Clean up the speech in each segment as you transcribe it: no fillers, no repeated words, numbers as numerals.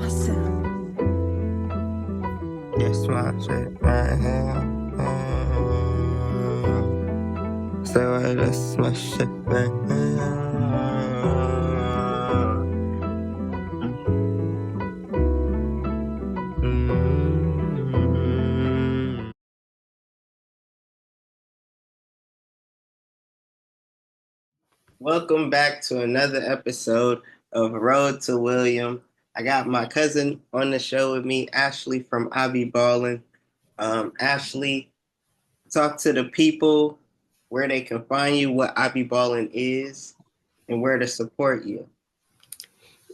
Yes, my shit right here. Say what, that's my shit right here. Welcome back to another episode of Road to William. I got my cousin on the show with me, Ashley from I Be Ballin'. Ashley, talk to the people where they can find you, what I Be Ballin' is, and where to support you.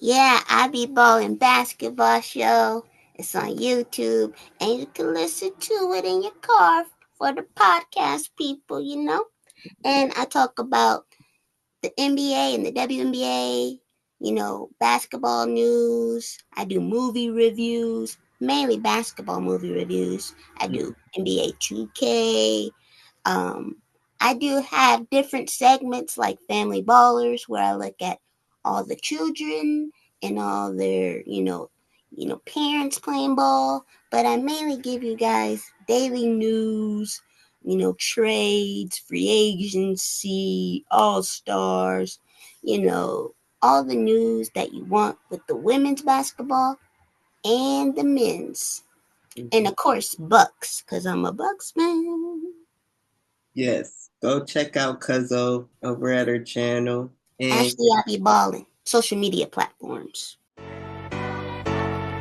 Yeah, I Be Ballin' Basketball Show. It's on YouTube, and you can listen to it in your car for the podcast people. And I talk about the NBA and the WNBA, basketball news. I do movie reviews, mainly basketball movie reviews. I do NBA 2K. Um, I do have different segments like Family Ballers where I look at all the children and all their, parents playing ball. But I mainly give you guys daily news, trades, free agency, all stars, all the news that you want with the women's basketball and the men's. And of course, Bucks, because I'm a Bucks fan. Yes, go check out Cuzzo over at her channel. And Ashley, I Be Ballin', social media platforms.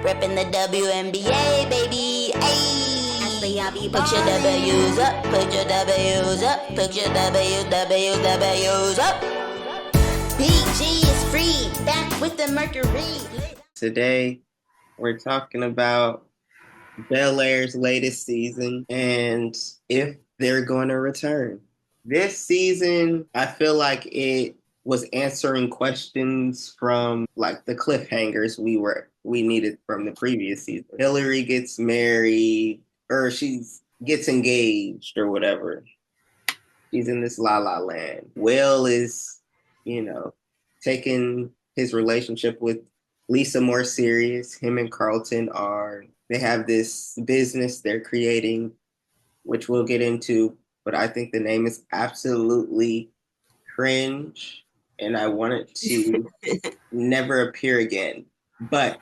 Reppin' the WNBA, baby. Ayy. Ashley, I be put your W's up, put your W's up, put your W's up. PG is free, back with the Mercury. today we're talking about Bel-Air's latest season and if they're going to return. This season, I feel like it was answering questions from like the cliffhangers we needed from the previous season. Hillary gets married, or she gets engaged, or whatever. She's in this la la land. Will is, taking his relationship with Lisa more serious. Him and Carlton they have this business they're creating, which we'll get into, but I think the name is absolutely cringe and I want it to never appear again. But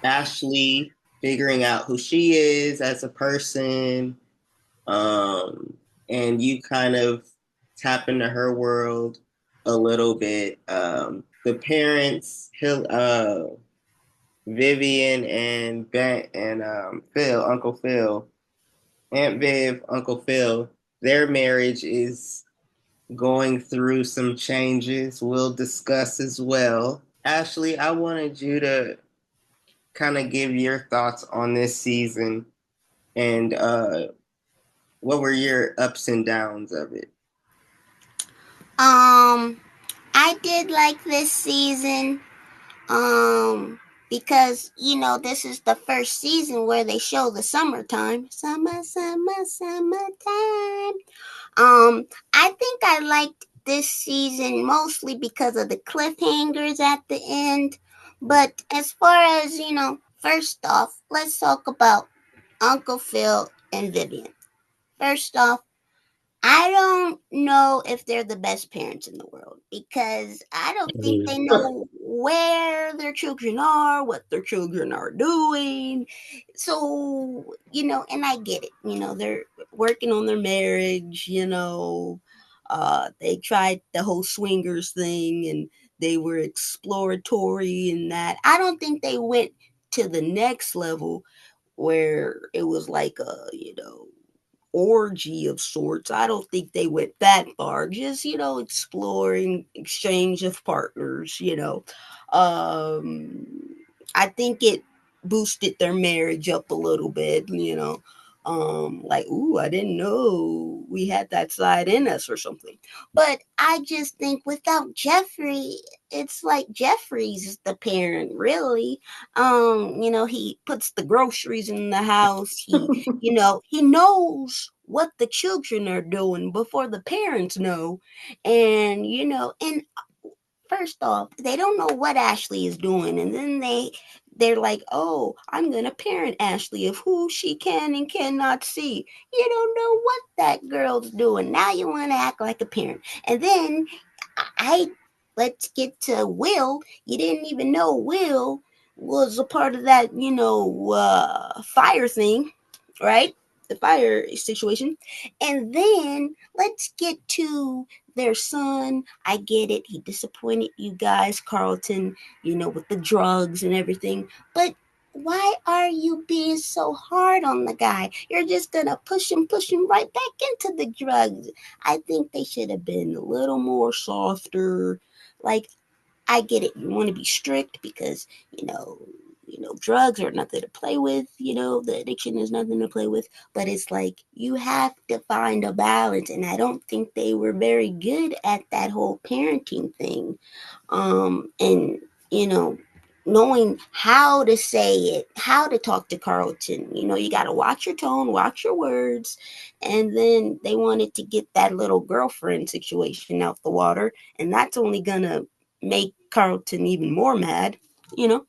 Ashley figuring out who she is as a person, and you kind of tap into her world a little bit. The parents, Vivian and Ben and Phil, Uncle Phil, Aunt Viv, Uncle Phil, their marriage is going through some changes. We'll discuss as well. Ashley, I wanted you to kind of give your thoughts on this season and what were your ups and downs of it? I did like this season. Because this is the first season where they show the summertime. Summertime. I think I liked this season mostly because of the cliffhangers at the end. But as far as, first off, let's talk about Uncle Phil and Vivian. First off, I don't know if they're the best parents in the world because I don't think they know where their children are, what their children are doing. So, and I get it. They're working on their marriage, they tried the whole swingers thing and they were exploratory in that. I don't think they went to the next level where it was like orgy of sorts. I don't think they went that far. Just, exploring exchange of partners. Um I think it boosted their marriage up a little bit. Like, ooh, I didn't know we had that side in us or something. But I just think without Jeffrey, it's like Jeffrey's the parent, really. He puts the groceries in the house. He knows what the children are doing before the parents know. And first off, they don't know what Ashley is doing, and then they're like, "Oh, I'm gonna parent Ashley of who she can and cannot see." You don't know what that girl's doing. Now you want to act like a parent, and then I let's get to Will. You didn't even know Will was a part of that, fire thing, right? The fire situation. And then let's get to their son. I get it. He disappointed you guys, Carlton, with the drugs and everything. But why are you being so hard on the guy? You're just gonna push him right back into the drugs. I think they should have been a little more softer. Like, I get it. You want to be strict because drugs are nothing to play with. The addiction is nothing to play with. But it's like you have to find a balance, and I don't think they were very good at that whole parenting thing. And knowing how to say it, how to talk to Carlton. You got to watch your tone, watch your words. And then they wanted to get that little girlfriend situation out the water, and that's only gonna make Carlton even more mad. You know,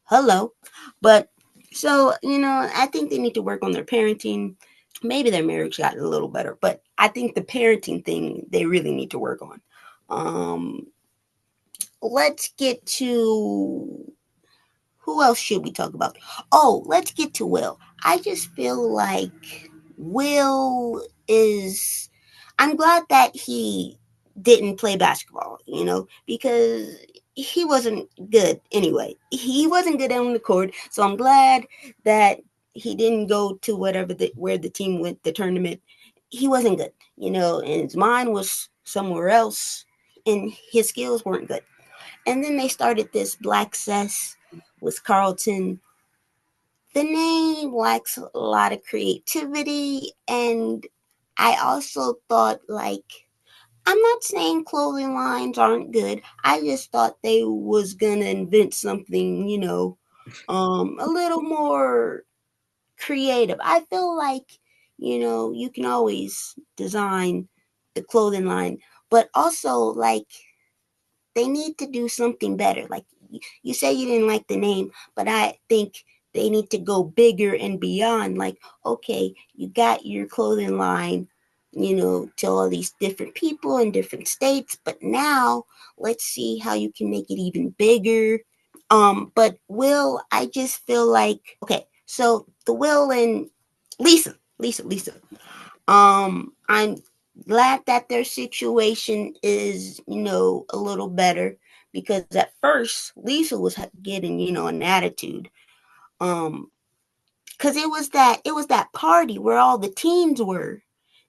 hello. But so I think they need to work on their parenting. Maybe their marriage got a little better, but I think the parenting thing they really need to work on. Let's get to who else should we talk about? Oh, let's get to Will. I just feel like Will is. I'm glad that he didn't play basketball, because he wasn't good anyway. He wasn't good on the court, so I'm glad that he didn't go to where the team went, the tournament. He wasn't good, and his mind was somewhere else, and his skills weren't good. And then they started this Black Cess with Carlton. The name lacks a lot of creativity, and I also thought, like, I'm not saying clothing lines aren't good. I just thought they was gonna invent something, a little more creative. I feel like, you can always design the clothing line, but also, like, they need to do something better. Like, you say you didn't like the name, but I think they need to go bigger and beyond. Like, okay, you got your clothing line, to all these different people in different states, but now let's see how you can make it even bigger. But Will, I just feel like, okay, so the Will and Lisa. I'm glad that their situation is, a little better, because at first Lisa was getting, an attitude. Um, because it was that party where all the teens were,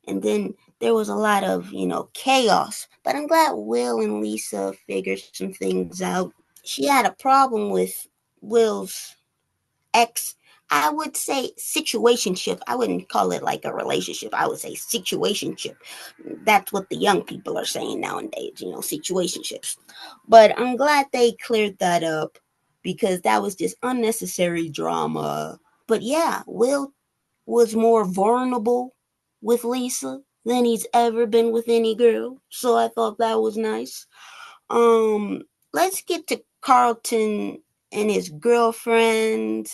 and then there was a lot of, chaos. But I'm glad Will and Lisa figured some things out. She had a problem with Will's ex, I would say situationship. I wouldn't call it like a relationship. I would say situationship. That's what the young people are saying nowadays, situationships. But I'm glad they cleared that up, because that was just unnecessary drama. But yeah, Will was more vulnerable with Lisa than he's ever been with any girl. So I thought that was nice. Let's get to Carlton and his girlfriend.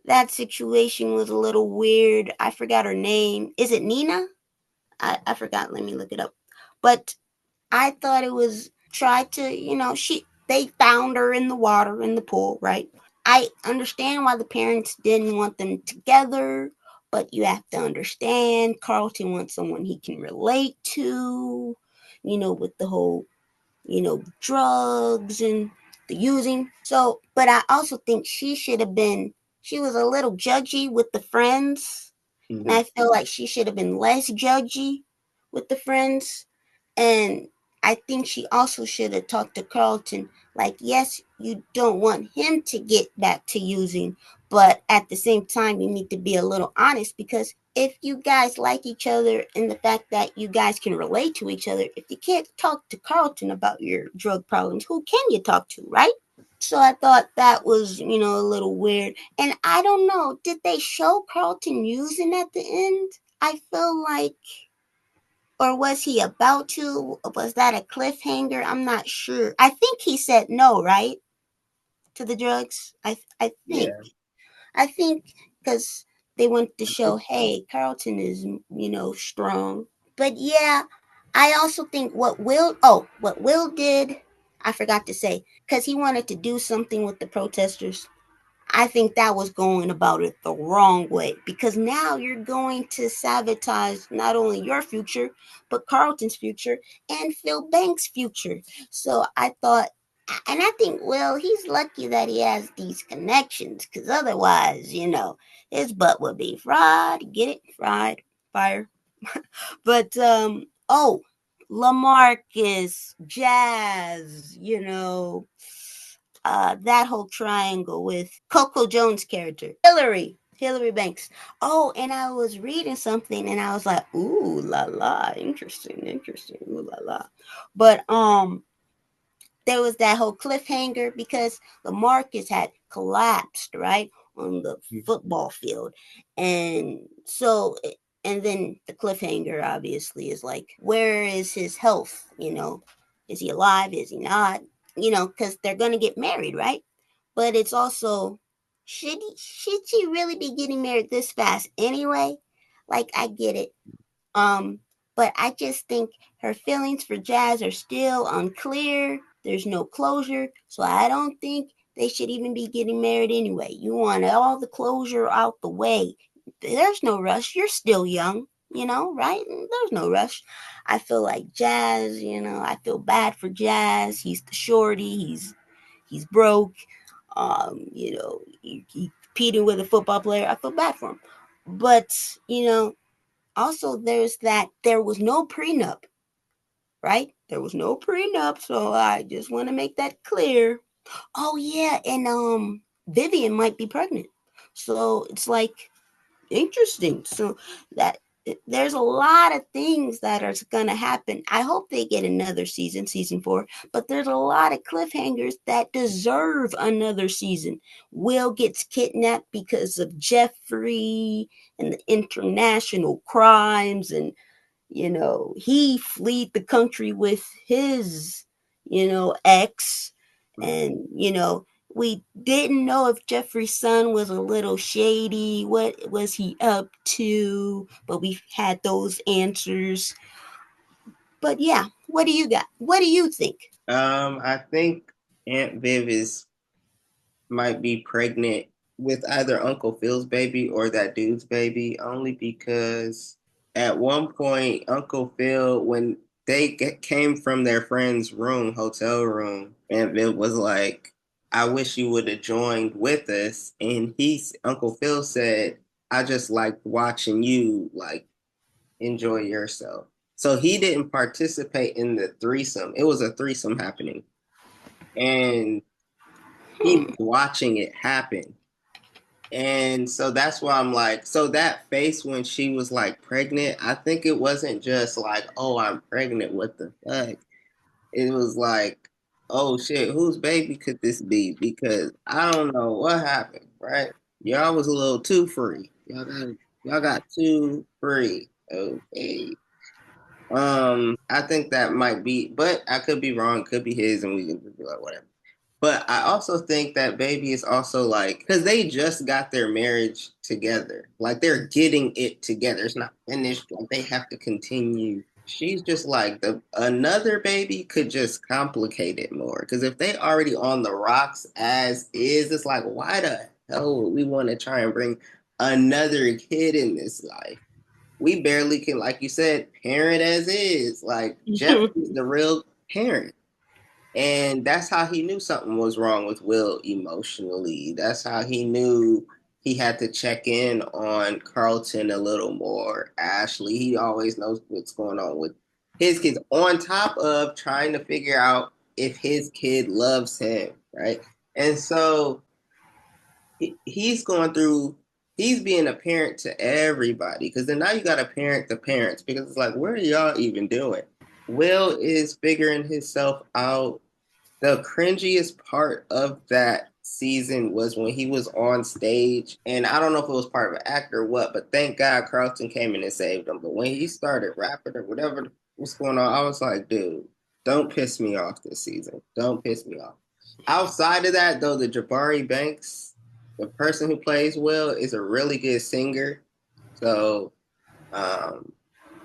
That situation was a little weird. I forgot her name. Is it Nina? I forgot. Let me look it up. But I thought it was try to, they found her in the water in the pool, right? I understand why the parents didn't want them together, but you have to understand Carlton wants someone he can relate to, with the whole drugs and the using. So, but I also think she was a little judgy with the friends. And Mm-hmm. I feel like she should have been less judgy with the friends. And I think she also should have talked to Carlton. Like, yes, you don't want him to get back to using, but at the same time, you need to be a little honest, because if you guys like each other and the fact that you guys can relate to each other, if you can't talk to Carlton about your drug problems, who can you talk to, right? So I thought that was, a little weird. And I don't know, did they show Carlton using at the end? I feel like, Or was he about to? Was that a cliffhanger? I'm not sure. I think he said no, right? To the drugs. I think. Yeah. I think because they want to show, hey, Carlton is, strong. But yeah, I also think what Will did, I forgot to say, because he wanted to do something with the protesters. I think that was going about it the wrong way because now you're going to sabotage not only your future, but Carlton's future and Phil Banks' future. So I thought, and I think, well, he's lucky that he has these connections because otherwise, his butt would be fried. Get it? Fried. Fire. But, Lamarcus, Jazz, that whole triangle with Coco Jones' character, Hillary Banks. Oh, and I was reading something, and I was like, "Ooh la la, interesting, ooh la la." But there was that whole cliffhanger because the Marcus had collapsed right on the football field, and so and then the cliffhanger obviously is like, where is his health? Is he alive? Is he not? Because they're gonna get married, right? But it's also, should she really be getting married this fast anyway? Like, I get it, um, but I just think her feelings for Jazz are still unclear. There's no closure, so I don't think they should even be getting married anyway. You want all the closure out the way. There's no rush. You're still young, right? There's no rush. I feel like Jazz, I feel bad for Jazz. He's the shorty. He's broke. He competing with a football player. I feel bad for him. But, also there's that there was no prenup, right? There was no prenup, so I just want to make that clear. Oh yeah, and Vivian might be pregnant. So it's like interesting. So that there's a lot of things that are going to happen. I hope they get another season 4, but there's a lot of cliffhangers that deserve another season. Will gets kidnapped because of Jeffrey and the international crimes, and he fled the country with his ex, and we didn't know if Jeffrey's son was a little shady. What was he up to? But we had those answers. But yeah, what do you got? What do you think? I think Aunt Viv is might be pregnant with either Uncle Phil's baby or that dude's baby, only because at one point Uncle Phil, when they came from their friend's room, hotel room, Aunt Viv was like, "I wish you would have joined with us," and Uncle Phil said, "I just like watching you like enjoy yourself." So he didn't participate in the threesome. It was a threesome happening. And he Hmm. was watching it happen. And so that's why I'm like, so that face when she was like pregnant, I think it wasn't just like, oh, I'm pregnant. What the fuck? It was like, oh shit, whose baby could this be? Because I don't know what happened, right? Y'all was a little too free. Y'all got too free. Okay. I think that might be, but I could be wrong. Could be his, and we can just be like, whatever. But I also think that baby is also like, because they just got their marriage together. Like they're getting it together. It's not finished. Like they have to continue. She's just like another baby could just complicate it more. Because if they already on the rocks as is, it's like, why the hell would we want to try and bring another kid in this life? We barely can, like you said, parent as is. Like Jeffrey's the real parent. And that's how he knew something was wrong with Will emotionally. That's how he knew he had to check in on Carlton a little more. Ashley, he always knows what's going on with his kids, on top of trying to figure out if his kid loves him, right? And so he's going through, he's being a parent to everybody because then now you got to parent the parents because it's like, what are y'all even doing? Will is figuring himself out. The cringiest part of that season was when he was on stage, and I don't know if it was part of an act or what, but thank God Carlton came in and saved him. But when he started rapping or whatever was going on, I was like, dude, don't piss me off this season. Don't piss me off. Outside of that, though, the Jabari Banks, the person who plays Will, is a really good singer. So, um,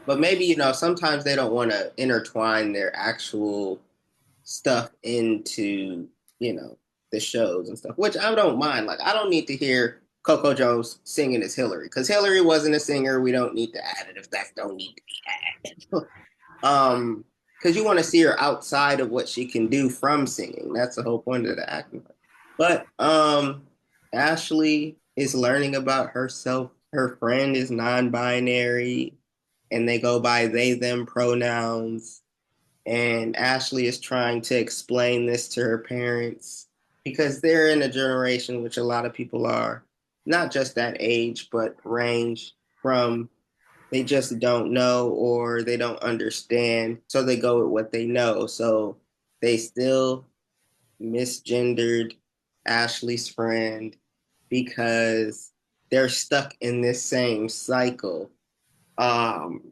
but maybe, sometimes they don't want to intertwine their actual stuff into, you know, the shows and stuff, which I don't mind. Like, I don't need to hear Coco Jones singing as Hillary because Hillary wasn't a singer. We don't need to add it if that don't need to be added. Because you want to see her outside of what she can do from singing. That's the whole point of the acting. But Ashley is learning about herself. Her friend is non-binary, and they go by they them pronouns. And Ashley is trying to explain this to her parents because they're in a generation which a lot of people are, not just that age, but range from they just don't know or they don't understand. So they go with what they know. So they still misgendered Ashley's friend because they're stuck in this same cycle. Um,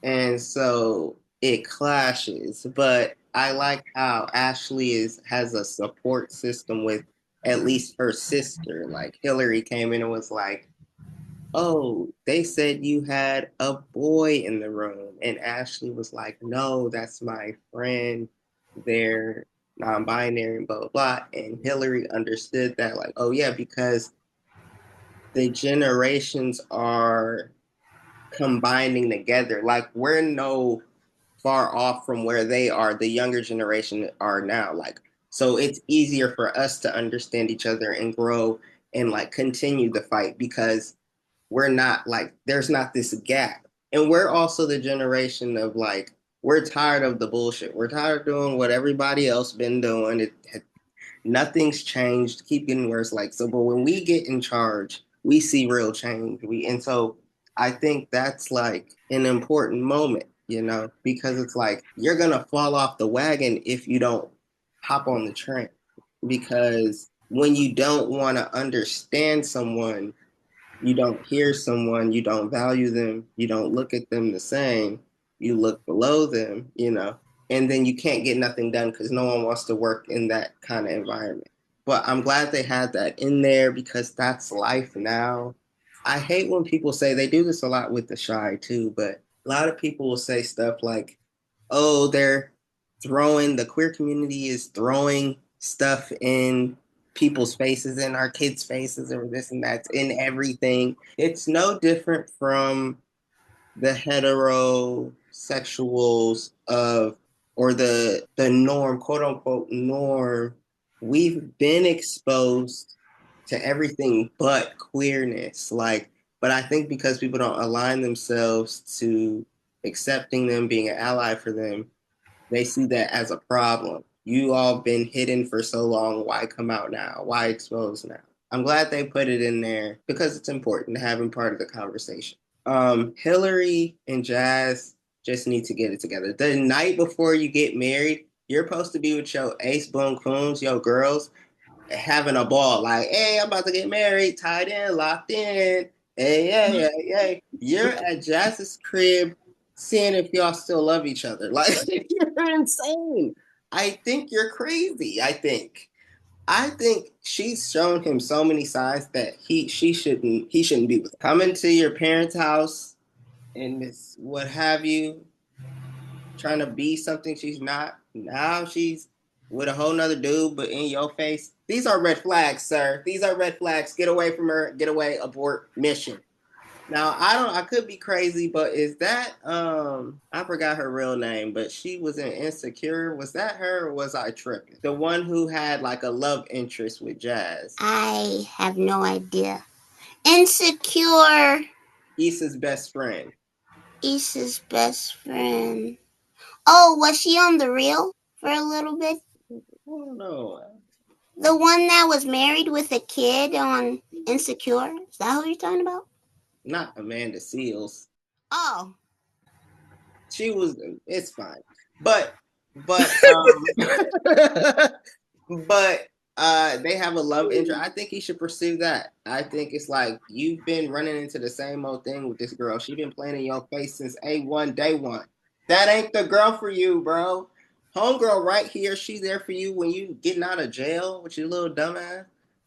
and so it clashes. But I like how Ashley has a support system with at least her sister. Like Hillary came in and was like, "Oh, they said you had a boy in the room," and Ashley was like, "No, that's my friend. They're non-binary and blah blah blah." And Hillary understood that, like, oh yeah, because the generations are combining together. Like we're no far off from where they are, the younger generation are now. Like, so it's easier for us to understand each other and grow and like continue the fight because we're not like, there's not this gap. And we're also the generation of like, we're tired of the bullshit. We're tired of doing what everybody else been doing. Nothing's changed, keep getting worse. Like, so, but when we get in charge, we see real change. And so I think that's like an important moment, because it's like you're gonna fall off the wagon if you don't hop on the train. Because when you don't want to understand someone, you don't hear someone, you don't value them, you don't look at them the same, you look below them, and then you can't get nothing done because no one wants to work in that kind of environment. But I'm glad they had that in there because that's life now. I hate when people say they do this a lot with the shy too, but a lot of people will say stuff like, oh, the queer community is throwing stuff in people's faces, in our kids' faces, or this and that's in everything. It's no different from the heterosexuals of or the norm, quote unquote norm. We've been exposed to everything but queerness. Like, but I think because people don't align themselves to accepting them, being an ally for them, they see that as a problem. You all been hidden for so long. Why come out now? Why expose now? I'm glad they put it in there because it's important to having part of the conversation. Hillary and Jazz just need to get it together. The night before you get married, you're supposed to be with your ace boom coons, your girls, having a ball. Like, hey, I'm about to get married, tied in, locked in. Hey, yeah, yeah, yeah. You're at Jazz's crib seeing if y'all still love each other. Like, you're insane. I think you're crazy. I think she's shown him so many signs that he shouldn't be with her. Coming to your parents' house and this what have you, trying to be something she's not. Now she's with a whole nother dude, but in your face. These are red flags, sir. These are red flags. Get away from her. Get away. Abort mission. Now I could be crazy, but is that I forgot her real name, but she was in Insecure. Was that her or was I tripping? The one who had like a love interest with Jazz. I have no idea. Insecure. Issa's best friend. Issa's best friend. Oh, was she on the reel for a little bit? I don't know. The one that was married with a kid on Insecure? Is that who you're talking about? Not Amanda Seals. Oh. She was. It's fine, but but They have a love interest. I think he should pursue that. I think it's like you've been running into the same old thing with this girl. She's been playing in your face since A1, day one. That ain't the girl for you, bro. Homegirl right here, she's there for you when you getting out of jail with your little dumbass.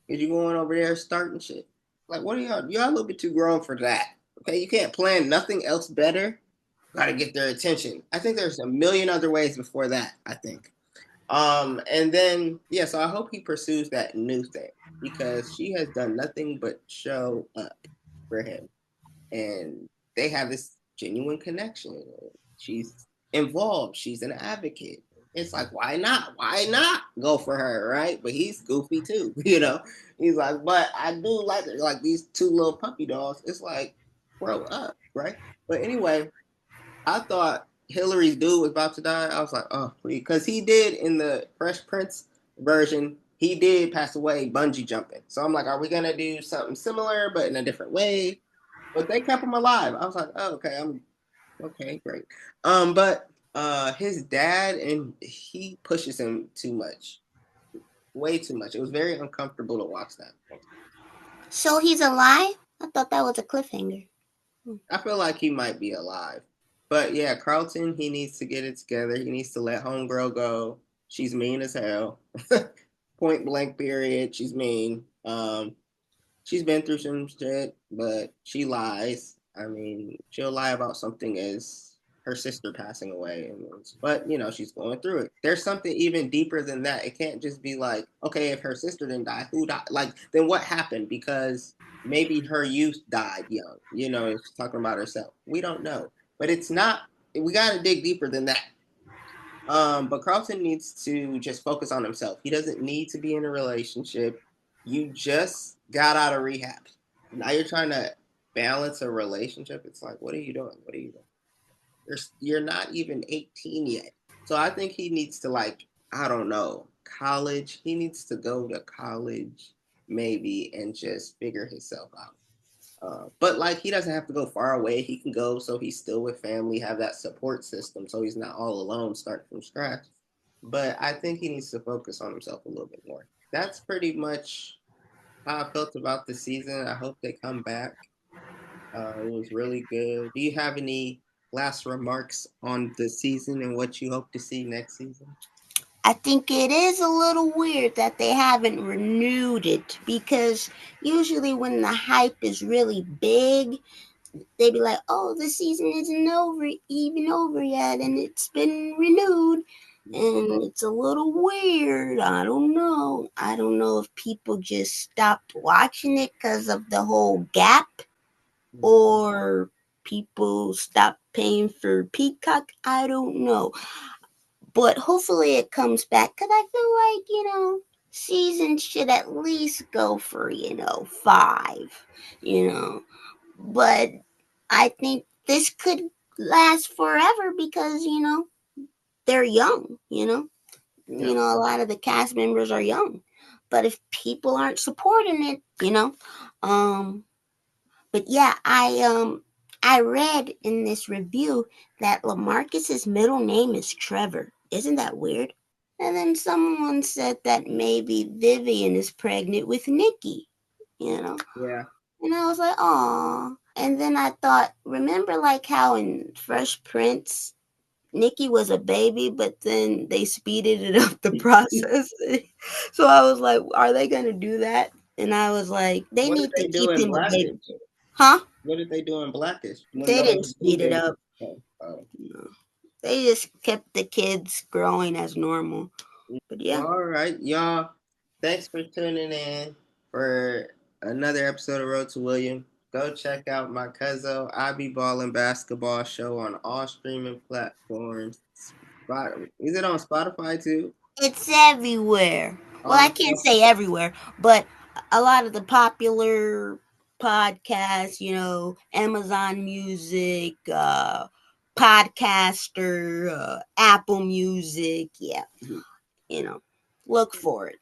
Cause you going over there starting shit. Like, what are y'all? Y'all a little bit too grown for that. Okay, you can't plan nothing else better. Gotta get their attention. I think there's a million other ways before that, I think. And then yeah, so I hope he pursues that new thing because she has done nothing but show up for him, and they have this genuine connection. She's involved. She's an advocate. It's like why not? Why not go for her, right? But he's goofy too, you know. He's like, but I do like these two little puppy dogs. It's like grow up, right? But anyway, I thought Hillary's dude was about to die. I was like, oh, please. Because he did in the Fresh Prince version, he did pass away bungee jumping. So I'm like, are we going to do something similar, but in a different way? But they kept him alive. I was like, oh, okay. I'm okay, great. But his dad, and he pushes him too much. Way too much. It was very uncomfortable to watch that. So he's alive? I thought that was a cliffhanger. I feel like he might be alive. But yeah, Carlton, he needs to get it together. He needs to let homegirl go. She's mean as hell. Point blank period. She's mean. She's been through some shit, but she lies. I mean, she'll lie about something as her sister passing away. But, you know, she's going through it. There's something even deeper than that. It can't just be like, okay, if her sister didn't die, who died? Like, then what happened? Because maybe her youth died young. You know, she's talking about herself. We don't know. But it's not, we got to dig deeper than that. But Carlton needs to just focus on himself. He doesn't need to be in a relationship. You just got out of rehab. Now you're trying to balance a relationship. It's like, what are you doing? What are you doing? You're not even 18 yet. So I think he needs to, like, I don't know, college. He needs to go to college maybe and just figure himself out. But like he doesn't have to go far away. He can go so he's still with family, have that support system, so he's not all alone, start from scratch. But I think he needs to focus on himself a little bit more. That's pretty much how I felt about the season. I hope they come back. It was really good. Do you have any last remarks on the season and what you hope to see next season? I think it is a little weird that they haven't renewed it because usually when the hype is really big, they'd be like, "Oh, the season isn't even over yet, and it's been renewed." And it's a little weird. I don't know. I don't know if people just stopped watching it because of the whole gap, or people stopped paying for Peacock. I don't know. But hopefully it comes back because I feel like, seasons should at least go for, 5, But I think this could last forever because, they're young, a lot of the cast members are young. But if people aren't supporting it, but yeah, I read in this review that LaMarcus's middle name is Trevor. Isn't that weird? And then someone said that maybe Vivian is pregnant with Nikki, Yeah. And I was like, "Aw." And then I thought, remember like how in Fresh Prince, Nikki was a baby, but then they speeded it up the process. So I was like, are they going to do that? And I was like, they What did need to they do keep in him a baby. Blackish? Huh? What did they do in Blackish? When They didn't nobody's speed it moving. up. Oh. No. They just kept the kids growing as normal. But yeah. All right, y'all. Thanks for tuning in for another episode of Road to William. Go check out my cousin I Be Ballin' Basketball Show on all streaming platforms. Is it on Spotify too? It's everywhere. Well, I can't say everywhere, but a lot of the popular podcasts, Amazon Music, Podcaster, Apple Music, yeah. Look for it.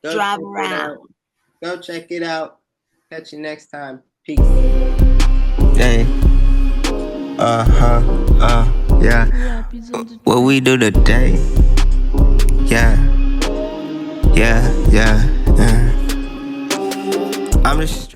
Go Drive check around. Go check it out. Catch you next time. Peace. Hey. Yeah. What we do today. Yeah. Yeah, yeah, yeah. I'm just